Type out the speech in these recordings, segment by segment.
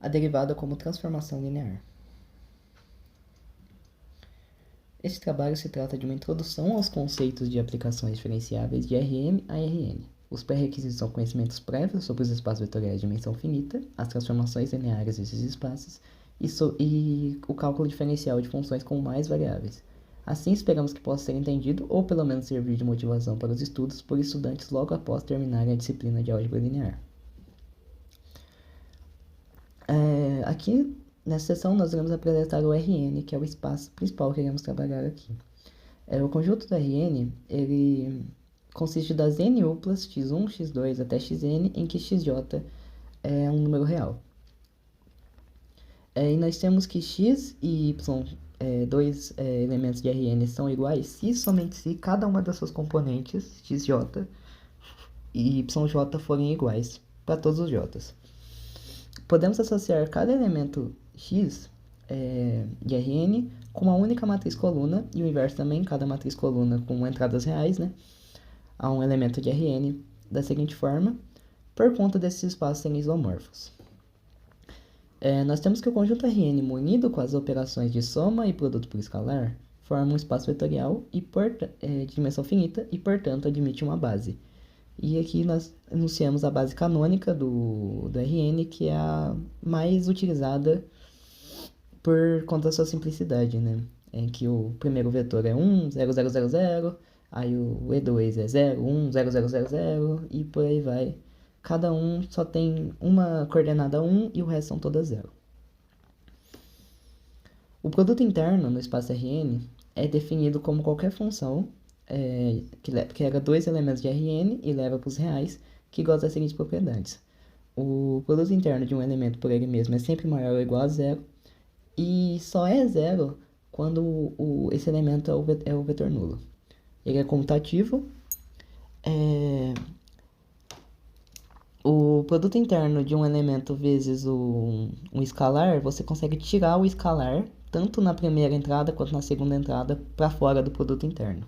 A derivada como transformação linear. Este trabalho se trata de uma introdução aos conceitos de aplicações diferenciáveis de Rm a Rn. Os pré-requisitos são conhecimentos prévios sobre os espaços vetoriais de dimensão finita, as transformações lineares desses espaços e o cálculo diferencial de funções com mais variáveis. Assim, esperamos que possa ser entendido ou pelo menos servir de motivação para os estudos por estudantes logo após terminarem a disciplina de álgebra linear. Aqui nessa sessão nós iremos apresentar o Rn, que é o espaço principal que iremos trabalhar aqui. O conjunto do Rn, ele consiste das n-uplas x1, x2 até xn, em que xj é um número real. E nós temos que x e y, dois elementos de Rn, são iguais se somente se cada uma das suas componentes, xj e yj, forem iguais para todos os j's. Podemos associar cada elemento x de Rn com uma única matriz coluna, e o inverso também, cada matriz coluna com entradas reais, né, a um elemento de Rn da seguinte forma, por conta desses espaços serem isomorfos. Nós temos que o conjunto Rn munido com as operações de soma e produto por escalar forma um espaço vetorial de dimensão finita e, portanto, admite uma base. E aqui nós enunciamos a base canônica do Rn, que é a mais utilizada por conta da sua simplicidade, né? Em que o primeiro vetor é 1, 0, 0, 0, 0, aí o E2 é 0, 1, 0, 0, 0, 0, e por aí vai. Cada um só tem uma coordenada 1 e o resto são todas 0. O produto interno no espaço Rn é definido como qualquer função que era dois elementos de Rn e leva para os reais, que goza das seguintes propriedades. O produto interno de um elemento por ele mesmo é sempre maior ou igual a zero, e só é zero quando esse elemento é o vetor nulo. Ele é comutativo. O produto interno de um elemento vezes um escalar, você consegue tirar o escalar, tanto na primeira entrada quanto na segunda entrada, para fora do produto interno.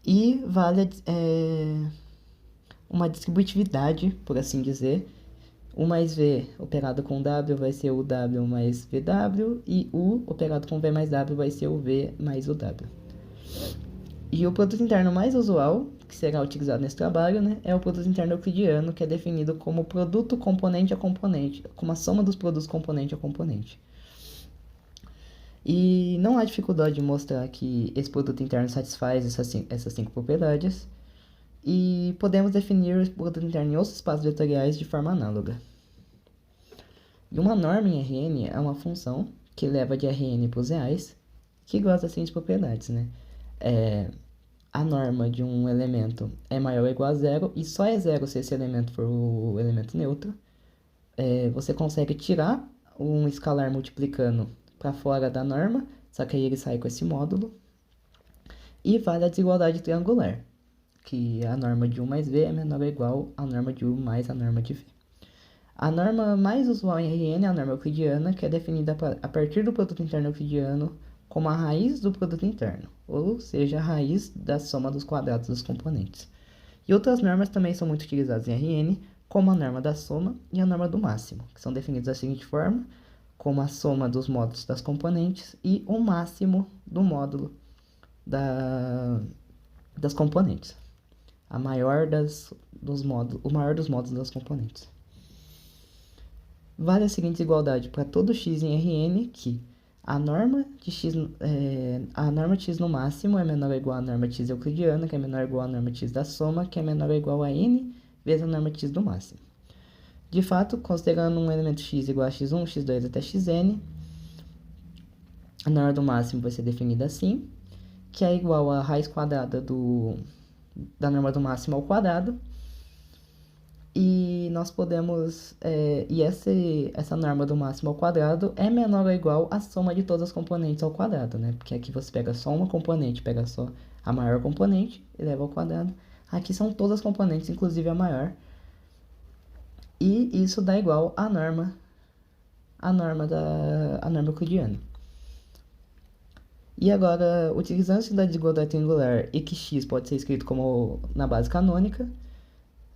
E vale uma distributividade, por assim dizer. U mais V operado com W vai ser o W mais VW, e U operado com V mais W vai ser o V mais o W. E o produto interno mais usual, que será utilizado nesse trabalho, né, é o produto interno euclidiano, que é definido como produto componente a componente, como a soma dos produtos componente a componente. E não há dificuldade de mostrar que esse produto interno satisfaz essas 5 propriedades. E podemos definir o produto interno em outros espaços vetoriais de forma análoga. E uma norma em Rn é uma função que leva de Rn para os reais, que goza das seguintes propriedades, né? A norma de um elemento é maior ou igual a zero, e só é zero se esse elemento for o elemento neutro. Você consegue tirar um escalar multiplicando para fora da norma, só que aí ele sai com esse módulo. E vale a desigualdade triangular, que a norma de U mais V é menor ou igual à norma de U mais a norma de V. A norma mais usual em Rn é a norma euclidiana, que é definida a partir do produto interno euclidiano como a raiz do produto interno, ou seja, a raiz da soma dos quadrados dos componentes. E outras normas também são muito utilizadas em Rn, como a norma da soma e a norma do máximo, que são definidas da seguinte forma, como a soma dos módulos das componentes e o máximo do módulo das componentes. O maior dos módulos das componentes. Vale a seguinte desigualdade para todo x em Rn, que a norma de x no máximo é menor ou igual à norma x euclidiana, que é menor ou igual à norma x da soma, que é menor ou igual a n vezes a norma x do máximo. De fato, considerando um elemento x igual a x1, x2 até xn, a norma do máximo vai ser definida assim, que é igual a raiz quadrada da norma do máximo ao quadrado. E nós podemos... essa norma do máximo ao quadrado é menor ou igual à soma de todas as componentes ao quadrado, né? Porque aqui você pega só uma componente, pega só a maior componente e leva ao quadrado. Aqui são todas as componentes, inclusive a maior. E isso dá igual à norma euclidiana. E agora, utilizando-se da desigualdade triangular e que x pode ser escrito como na base canônica,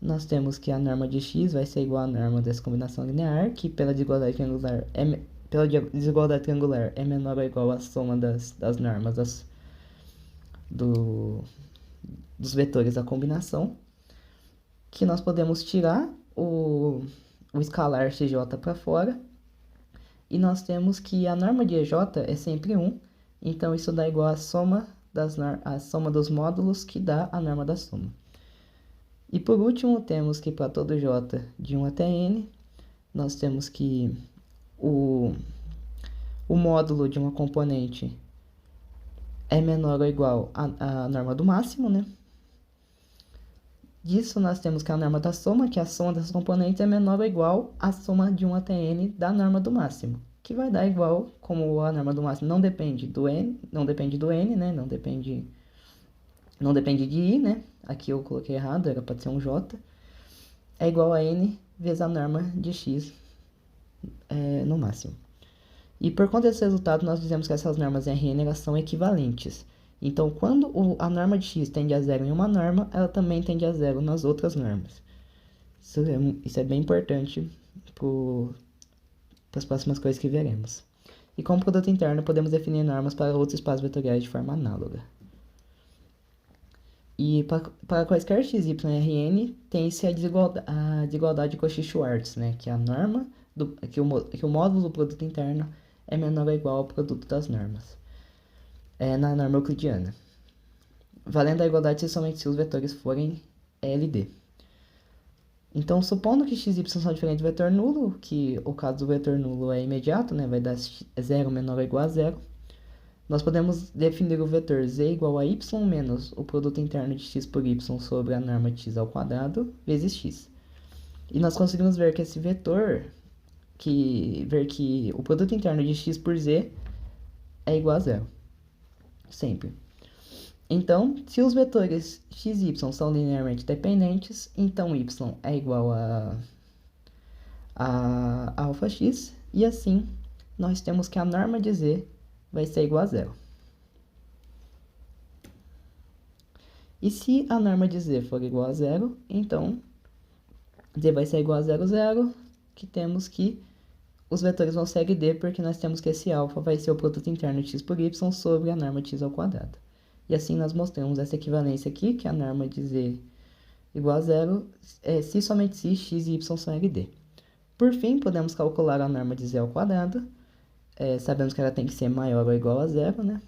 nós temos que a norma de x vai ser igual à norma dessa combinação linear, que pela desigualdade triangular é menor ou igual à soma das normas dos vetores da combinação, que nós podemos tirar o escalar xj para fora, e nós temos que a norma de EJ é sempre 1, então isso dá igual à soma dos módulos, que dá a norma da soma. E por último, temos que para todo j de 1 até n, nós temos que o módulo de uma componente é menor ou igual à norma do máximo, né? Disso nós temos que a norma da soma, que a soma dessas componentes é menor ou igual à soma de 1 até n da norma do máximo, que vai dar igual, como a norma do máximo não depende do n, né? Não depende de i, né? Aqui eu coloquei errado, era para ser um j. É igual a n vezes a norma de x no máximo. E por conta desse resultado, nós dizemos que essas normas Rn elas são equivalentes. Então, quando a norma de x tende a zero em uma norma, ela também tende a zero nas outras normas. Isso é bem importante para as próximas coisas que veremos. E como produto interno, podemos definir normas para outros espaços vetoriais de forma análoga. E para quaisquer x, y e Rn, tem-se a desigualdade de Cauchy-Schwarz, né? Que é a norma, que o módulo do produto interno é menor ou igual ao produto das normas. Na norma euclidiana. Valendo a igualdade somente se os vetores forem LD. Então, supondo que x e y são diferentes do vetor nulo, que o caso do vetor nulo é imediato, né? Vai dar 0 menor ou igual a 0. Nós podemos definir o vetor z igual a y menos o produto interno de x por y sobre a norma de x ao quadrado vezes x. E nós conseguimos ver que esse vetor, que o produto interno de x por z é igual a 0. Sempre. Então, se os vetores x e y são linearmente dependentes, então y é igual a alfa x, e assim nós temos que a norma de z vai ser igual a 0. E se a norma de z for igual a 0, então z vai ser igual a 0, 0, que temos que os vetores vão ser LD, porque nós temos que esse alfa vai ser o produto interno de x por y sobre a norma de x ao quadrado. E assim nós mostramos essa equivalência aqui, que a norma de z igual a 0, se somente se x e y são LD. Por fim, podemos calcular a norma de z ao quadrado. Sabemos que ela tem que ser maior ou igual a 0, né?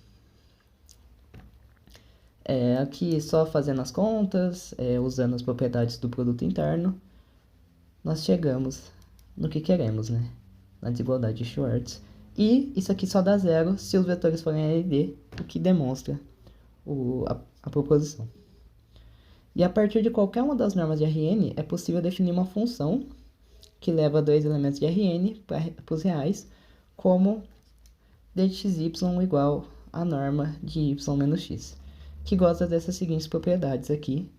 Aqui, só fazendo as contas, usando as propriedades do produto interno, nós chegamos no que queremos, né? Na desigualdade de Schwarz. E isso aqui só dá 0 se os vetores forem LD, o que demonstra a proposição. E a partir de qualquer uma das normas de Rn, é possível definir uma função que leva dois elementos de Rn para os reais, como dxy igual à norma de y menos x, que gosta dessas seguintes propriedades aqui,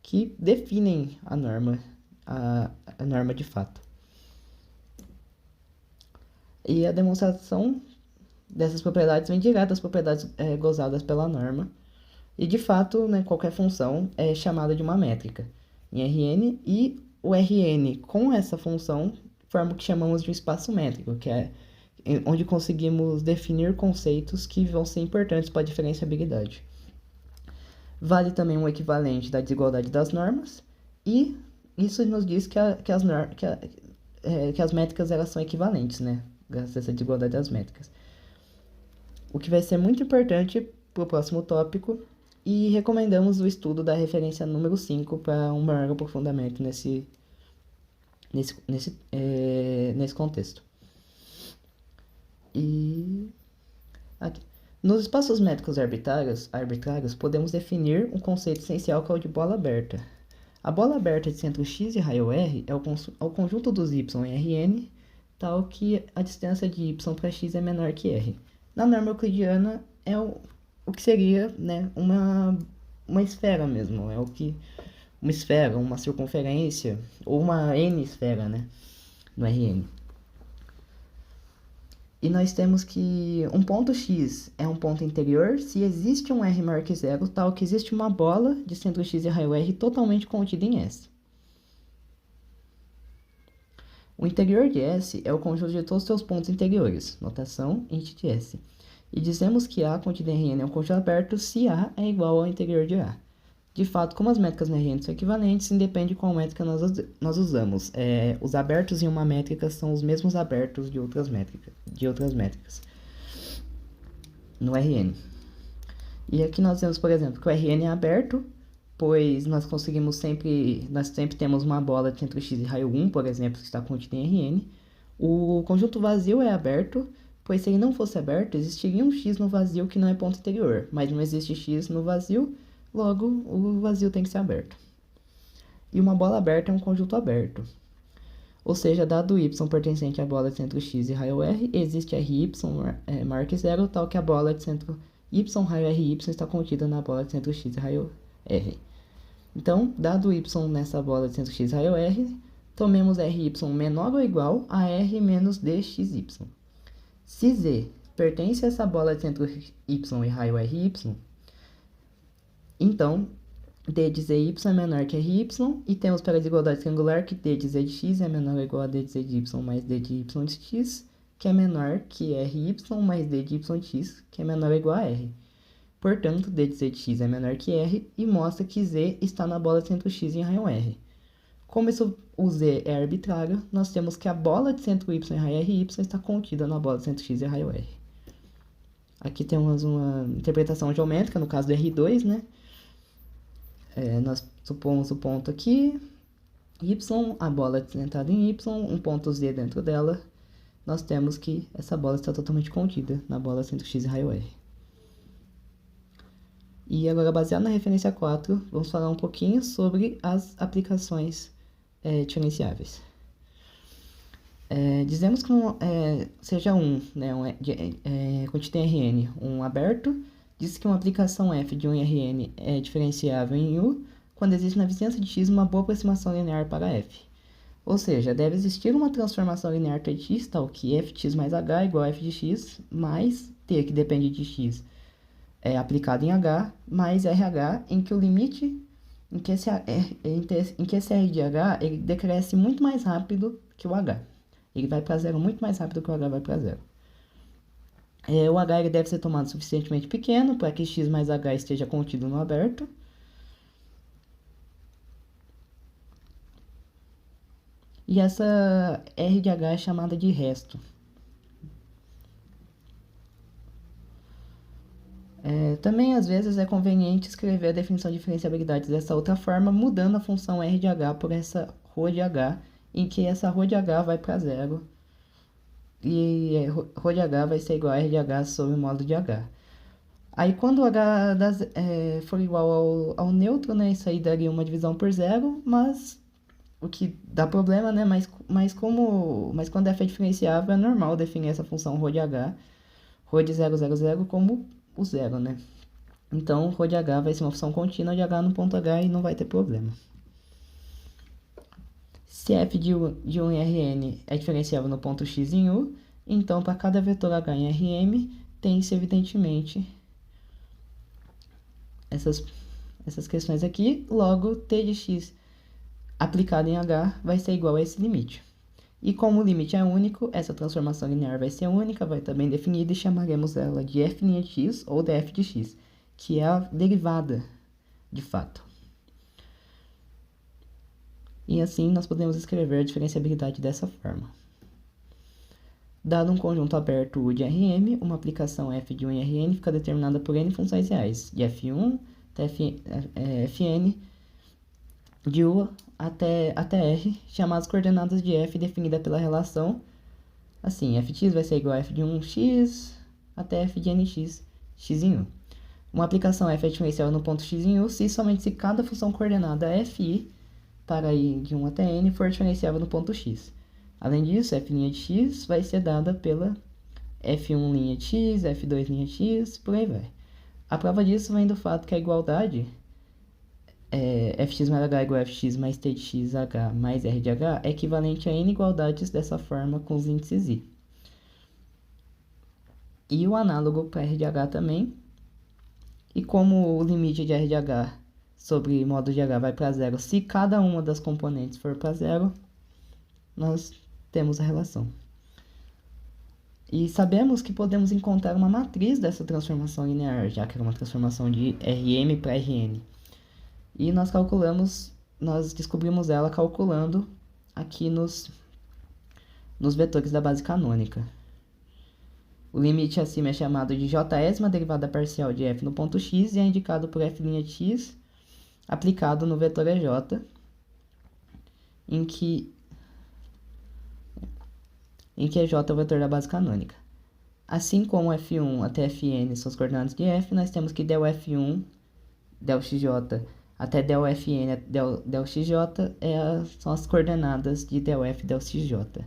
que definem a norma de fato. E a demonstração dessas propriedades vem direto das propriedades gozadas pela norma. E, de fato, né, qualquer função é chamada de uma métrica em Rn, e o Rn com essa função forma o que chamamos de um espaço métrico, que é onde conseguimos definir conceitos que vão ser importantes para a diferenciabilidade. Vale também um equivalente da desigualdade das normas, e isso nos diz que as métricas elas são equivalentes, né? Graças a essa desigualdade das métricas. O que vai ser muito importante para o próximo tópico, e recomendamos o estudo da referência número 5 para um maior aprofundamento nesse contexto. E aqui. Nos espaços métricos arbitrários, podemos definir um conceito essencial que é o de bola aberta. A bola aberta de centro x e raio r é o conjunto dos y em Rn, tal que a distância de y para x é menor que r. Na norma euclidiana é o que seria, né, uma esfera mesmo, uma esfera, uma circunferência, ou uma n-esfera, né, no Rn. E nós temos que um ponto x é um ponto interior se existe um r maior que zero, tal que existe uma bola de centro x e raio r totalmente contida em S. O interior de S é o conjunto de todos os seus pontos interiores, notação int de S. E dizemos que A contida em Rn é um conjunto aberto se A é igual ao interior de A. De fato, como as métricas no Rn são equivalentes, independe de qual métrica nós usamos. Os abertos em uma métrica são os mesmos abertos de outras métricas no Rn. E aqui nós vemos, por exemplo, que o Rn é aberto, pois nós sempre temos uma bola de centro x e raio 1, por exemplo, que está contida em Rn. O conjunto vazio é aberto, pois se ele não fosse aberto, existiria um x no vazio que não é ponto interior, mas não existe x no vazio, logo o vazio tem que ser aberto. E uma bola aberta é um conjunto aberto. Ou seja, dado y pertencente à bola de centro x e raio r, existe ry maior que zero, tal que a bola de centro y raio ry está contida na bola de centro x e raio r. Então, dado y nessa bola de centro x e raio r, tomemos ry menor ou igual a r menos dxy. Se z pertence a essa bola de centro y e raio ry, então d de zy é menor que ry, e temos para a desigualdade triangular que d de z de x é menor ou igual a d de z de y mais d de y de x, que é menor que ry mais d de y de x, que é menor ou igual a r. Portanto, d de z de x é menor que r e mostra que z está na bola de centro x em raio r. Como o z é arbitrário, nós temos que a bola de centro y em raio ry está contida na bola de centro x em raio r. Aqui temos uma interpretação geométrica, no caso do R2, né? Nós supomos o ponto aqui, y, a bola centrada em y, um ponto z dentro dela. Nós temos que essa bola está totalmente contida na bola centro x e raio r. E agora, baseado na referência 4, vamos falar um pouquinho sobre as aplicações diferenciáveis. Dizemos que seja contida em Rn um aberto, diz que uma aplicação f de 1 em Rn é diferenciável em U quando existe na vizinhança de x uma boa aproximação linear para f. Ou seja, deve existir uma transformação linear de x, tal que fx mais h é igual a f de x, mais t, que depende de x, é aplicado em h, mais RH, em que o limite, em que esse R de h, ele decresce muito mais rápido que o h. Ele vai para zero muito mais rápido que o h vai para zero. O h ele deve ser tomado suficientemente pequeno para que x mais h esteja contido no aberto. E essa R de h é chamada de resto. Também, às vezes, é conveniente escrever a definição de diferenciabilidade dessa outra forma, mudando a função R de h por essa ρ de h, em que essa ρ de h vai para zero, e ρ de h vai ser igual a R de h sobre o módulo de h. Aí, quando o h for igual ao neutro, né, isso aí daria uma divisão por zero, mas o que dá problema, né, mas quando f é diferenciável, é normal definir essa função ρ de h, ρ de 0, 0, 0, como o zero, né? Então, ρ de h vai ser uma função contínua de h no ponto h e não vai ter problema. Se f de 1 em Rn é diferenciável no ponto x em U, então, para cada vetor h em Rm, tem-se, evidentemente, essas questões aqui. Logo, t de x aplicado em h vai ser igual a esse limite. E como o limite é único, essa transformação linear vai ser única, vai estar bem definida, e chamaremos ela de f' de x ou de f de x, que é a derivada, de fato. E assim nós podemos escrever a diferenciabilidade dessa forma. Dado um conjunto aberto U de Rm, uma aplicação f de 1 em Rn fica determinada por n funções reais, de f1 até fn de U até R, chamadas coordenadas de f definida pela relação, assim, fx vai ser igual a f de 1x até f de nx, x em U. Uma aplicação f é diferenciável no ponto x em U somente se cada função coordenada fi para ir de 1 até n for diferenciável no ponto x. Além disso, f' de x vai ser dada pela f1' de x, f2' de x, por aí vai. A prova disso vem do fato que a igualdade fx mais h igual a fx mais t de x h mais r de h é equivalente a n igualdades dessa forma com os índices i. E o análogo para r de h também. E como o limite de r de h sobre módulo de h vai para zero, se cada uma das componentes for para zero, nós temos a relação. E sabemos que podemos encontrar uma matriz dessa transformação linear, já que era uma transformação de Rm para Rn. E nós descobrimos ela calculando aqui nos vetores da base canônica. O limite acima é chamado de jésima derivada parcial de f no ponto x e é indicado por f'x aplicado no vetor EJ, em que EJ é o vetor da base canônica. Assim como f1 até fn são as coordenadas de f, nós temos que del f1, del xj até del fn, del xj são as coordenadas de del f, del xj.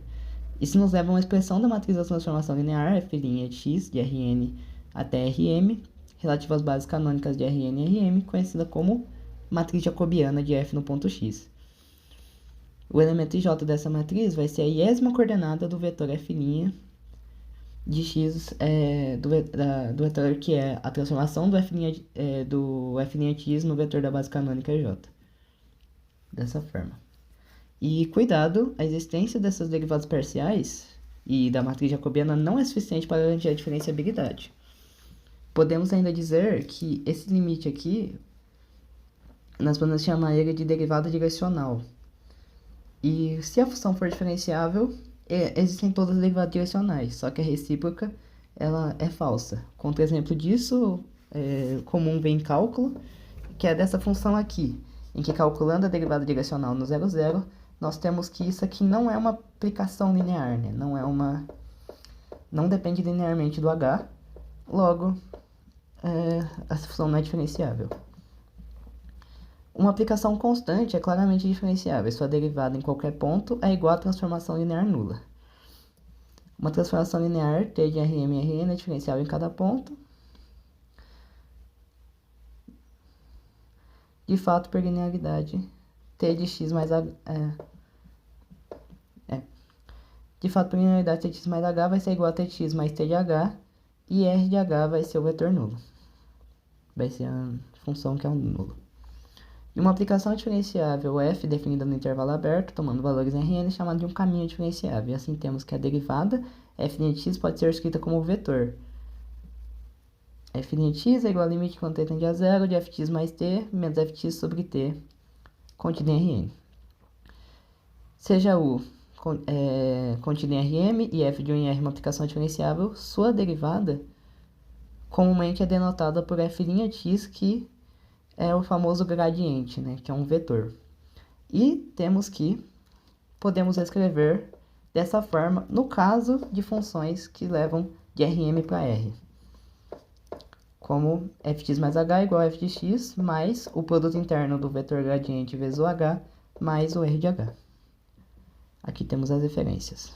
Isso nos leva a uma expressão da matriz da transformação linear, f'x de Rn até Rm, relativa às bases canônicas de Rn e Rm, conhecida como matriz jacobiana de f no ponto x. O elemento j dessa matriz vai ser a iésima coordenada do vetor f' de x, do vetor que é a transformação do f'x no vetor da base canônica j. Dessa forma. E cuidado, a existência dessas derivadas parciais e da matriz jacobiana não é suficiente para garantir a diferenciabilidade. Podemos ainda dizer que esse limite aqui, nós podemos chamar ele de derivada direcional. E se a função for diferenciável, existem todas as derivadas direcionais, só que a recíproca ela é falsa. Contra-exemplo disso, comum vem em cálculo, que é dessa função aqui, em que calculando a derivada direcional no 0, 0, nós temos que isso aqui não é uma aplicação linear, né? Não depende linearmente do h, logo, essa função não é diferenciável. Uma aplicação constante é claramente diferenciável, sua derivada em qualquer ponto é igual à transformação linear nula. Uma transformação linear, t de Rm e Rn, é diferenciável em cada ponto. De fato, por linearidade, t de x mais h... De fato, por linearidade, t de x mais h vai ser igual a t de x mais t de h, e r de h vai ser o vetor nulo. Vai ser a função que é um nulo. E uma aplicação diferenciável f definida no intervalo aberto, tomando valores em Rn, é chamada de um caminho diferenciável. E assim temos que a derivada f de x pode ser escrita como vetor f de x é igual ao limite quando t tende a zero de fx mais t menos fx sobre t contido em Rn. Seja u contido em Rm e f de 1 em R uma aplicação diferenciável, sua derivada comumente é denotada por f'x, que é o famoso gradiente, né, que é um vetor. E podemos escrever dessa forma no caso de funções que levam de Rm para R. Como fx mais h igual a f de x mais o produto interno do vetor gradiente vezes o h mais o r de h. Aqui temos as referências.